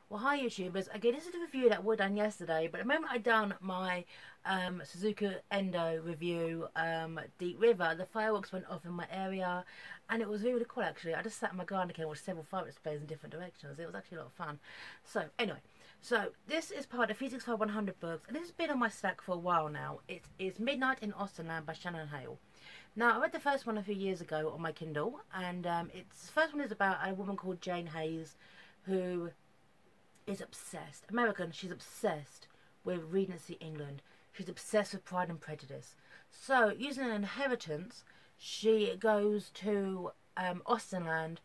Well, hi YouTubers. Again, this is the review that we done yesterday, but the moment I done my Suzuka Endo review, Deep River, the fireworks went off in my area, and it was really, really cool actually. I just sat in my garden again with several fireworks displays in different directions. It was actually a lot of fun. So, anyway, so this is part of Physics 100 books, and this has been on my stack for a while now. It is Midnight in Austenland by Shannon Hale. Now, I read the first one a few years ago on my Kindle, and the first one is about a woman called Jane Hayes, who is obsessed. American, she's obsessed with Regency England. She's obsessed with Pride and Prejudice. So, using an inheritance, she goes to Austenland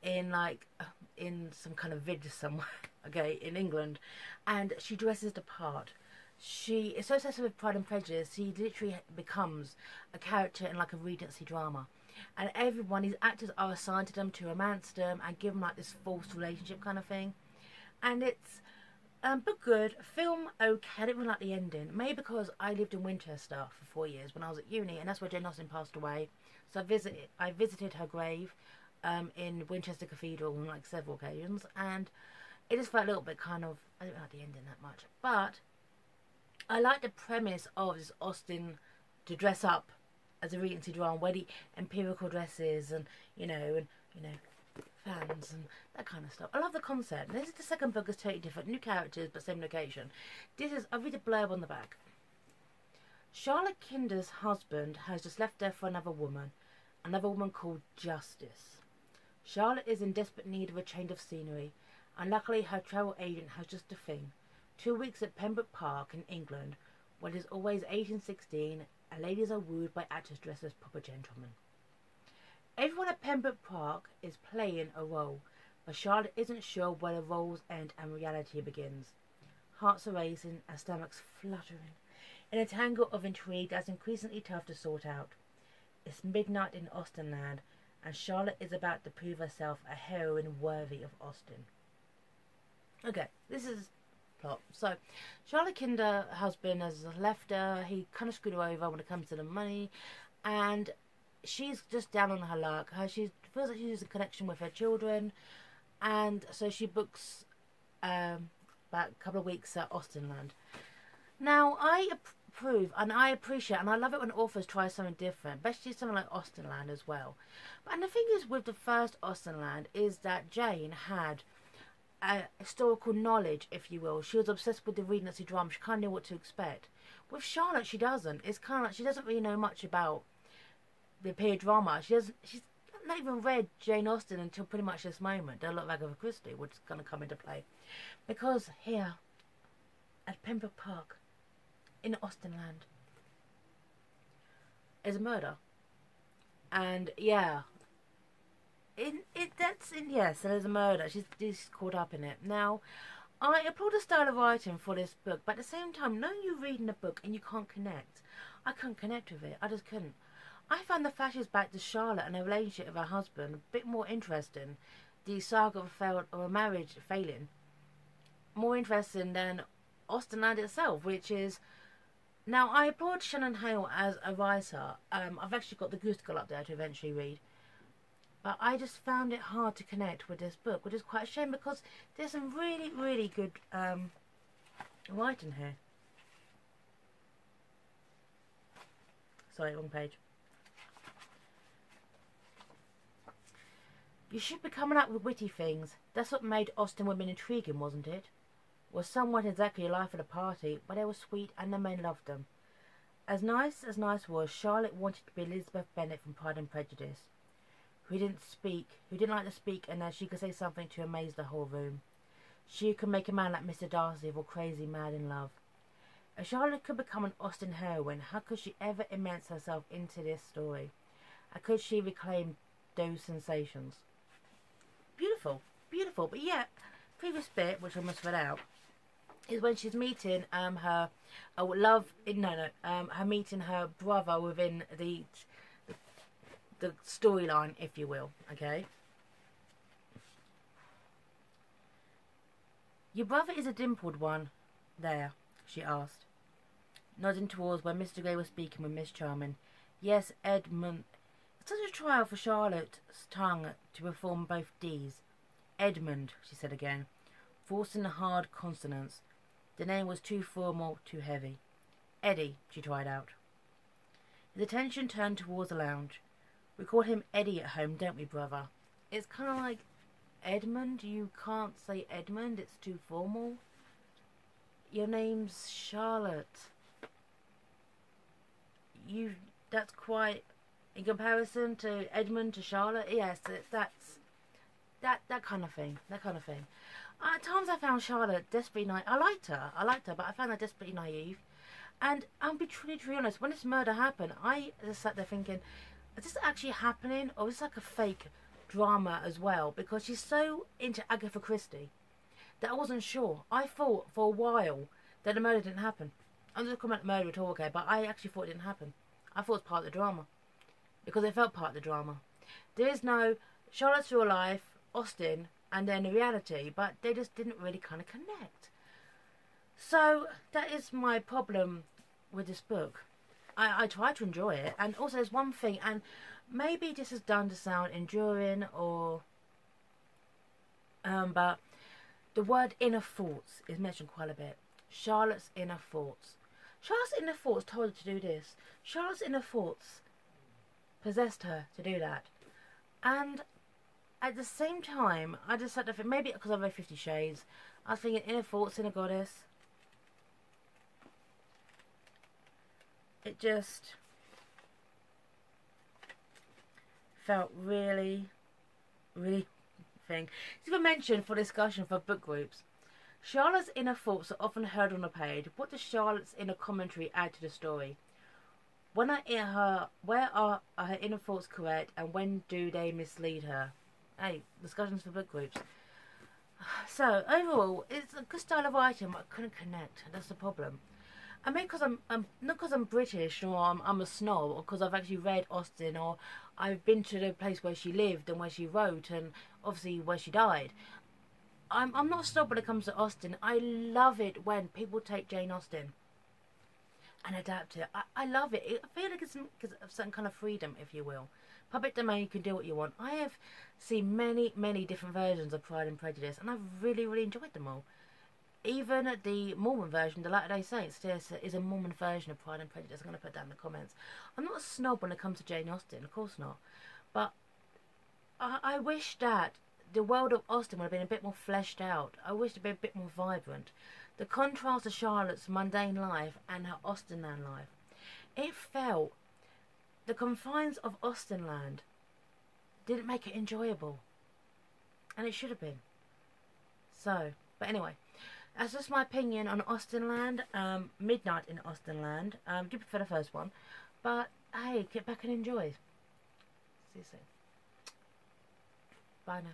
in some kind of village somewhere, okay, in England, and she dresses the part. She is so obsessed with Pride and Prejudice, she literally becomes a character in like a Regency drama. And everyone, these actors are assigned to them to romance them and give them like this false relationship kind of thing. And it's book good, film okay. I didn't really like the ending. Maybe because I lived in Winchester for 4 years when I was at uni, and that's where Jane Austen passed away. So I visited her grave in Winchester Cathedral on like several occasions, and it just felt a little bit kind of, I didn't like the ending that much. But I like the premise of this Austen to dress up as a Regency drama, wear the empirical dresses and fans and that kind of stuff. I love the concept. This is the second book, is totally different, new characters but same location. I'll read a blurb on the back. Charlotte Kinder's husband has just left her for another woman called Justice. Charlotte is in desperate need of a change of scenery, and luckily her travel agent has just a thing. 2 weeks at Pembroke Park in England, where it is always 1816, and ladies are wooed by actors dressed as proper gentlemen. Everyone at Pembroke Park is playing a role, but Charlotte isn't sure where the roles end and reality begins. Hearts are racing and stomachs fluttering in a tangle of intrigue that's increasingly tough to sort out. It's midnight in Austenland, and Charlotte is about to prove herself a heroine worthy of Austen. Okay, this is plot. So, Charlotte Kinder, husband, has left her. He kind of screwed her over when it comes to the money, and she's just down on her luck. She feels like she's in connection with her children, and so she books about a couple of weeks at Austenland. Now, I approve and I appreciate and I love it when authors try something different, especially something like Austenland as well. And the thing is with the first Austenland is that Jane had historical knowledge, if you will. She was obsessed with the Regency drama. She kind of knew what to expect. With Charlotte, she doesn't. It's kind of like she doesn't really know much about the period drama. She's not even read Jane Austen until pretty much this moment. They look like Agatha Christie, which is going to come into play, because here at Pembroke Park in Austenland is a murder, and yeah, so there's a murder. She's caught up in it. Now, I applaud the style of writing for this book, but at the same time, knowing you're reading a book and you can't connect, I couldn't connect with it. I just couldn't. I found the flashes back to Charlotte and her relationship with her husband a bit more interesting. The saga of a marriage failing more interesting than Austenland itself, which is... Now, I applaud Shannon Hale as a writer. I've actually got the Goose Girl up there to eventually read. But I just found it hard to connect with this book, which is quite a shame because there's some really, really good writing here. Sorry, wrong page. You should be coming up with witty things. That's what made Austen women intriguing, wasn't it? Well, some weren't exactly alive at a party, but they were sweet and the men loved them. As nice was, Charlotte wanted to be Elizabeth Bennet from Pride and Prejudice, who didn't like to speak, and then she could say something to amaze the whole room. She could make a man like Mr. Darcy fall crazy mad in love. If Charlotte could become an Austen heroine, how could she ever immerse herself into this story? How could she reclaim those sensations? Beautiful, beautiful. But yeah, previous bit, which I almost read out, is when she's meeting her meeting her brother within the storyline, if you will. Okay. Your brother is a dimpled one, there, she asked, nodding towards where Mr. Grey was speaking with Miss Charming. Yes, Edmund. It's such a trial for Charlotte's tongue to perform both D's. Edmund, she said again. forcing the hard consonants. The name was too formal, too heavy. Eddie, she tried out. His attention turned towards the lounge. We call him Eddie at home, don't we, brother? It's kind of like Edmund. You can't say Edmund, it's too formal. Your name's Charlotte. That's quite, in comparison to Edmund to Charlotte, yes, that's that kind of thing. That kind of thing. At times I found Charlotte desperately naive. I liked her, but I found her desperately naive. And I'll be truly honest, when this murder happened, I just sat there thinking, is this actually happening, or is this like a fake drama as well? Because she's so into Agatha Christie that I wasn't sure. I thought for a while that the murder didn't happen. I'm just talking about the murder at all, okay, but I actually thought it didn't happen. I thought it was part of the drama. Because it felt part of the drama. There is no Charlotte's real life, Austen, and then the reality, but they just didn't really kind of connect. So that is my problem with this book. I try to enjoy it, and also there's one thing, and maybe this is done to sound enduring, or but the word inner thoughts is mentioned quite a bit. Charlotte's inner thoughts. Charlotte's inner thoughts told her to do this. Charlotte's inner thoughts possessed her to do that. And at the same time, I just had to think, maybe because I read 50 Shades, I was thinking inner thoughts, inner goddess. It just felt really thing. It's even mentioned for discussion for book groups. Charlotte's inner thoughts are often heard on a page. What does Charlotte's inner commentary add to the story? When I hear her, where are her inner thoughts correct, and when do they mislead her? Hey, discussions for book groups. So overall, it's a good style of writing, but I couldn't connect. That's the problem. I mean, because I'm not because I'm British or I'm a snob, or because I've actually read Austen, or I've been to the place where she lived and where she wrote, and obviously where she died. I'm not a snob when it comes to Austen. I love it when people take Jane Austen and adapt it. I love it. I feel like it's a certain kind of freedom, if you will. Public domain, you can do what you want. I have seen many different versions of Pride and Prejudice, and I've really enjoyed them all. Even the Mormon version, the Latter-day Saints, is a Mormon version of Pride and Prejudice. I'm going to put that in the comments. I'm not a snob when it comes to Jane Austen, of course not. But I wish that the world of Austen would have been a bit more fleshed out. I wish it would be a bit more vibrant. The contrast of Charlotte's mundane life and her Austenland life. It felt the confines of Austenland didn't make it enjoyable. And it should have been. So, but anyway. That's just my opinion on Austenland. Midnight in Austenland. Do prefer the first one. But, hey, get back and enjoy. See you soon. Bye now.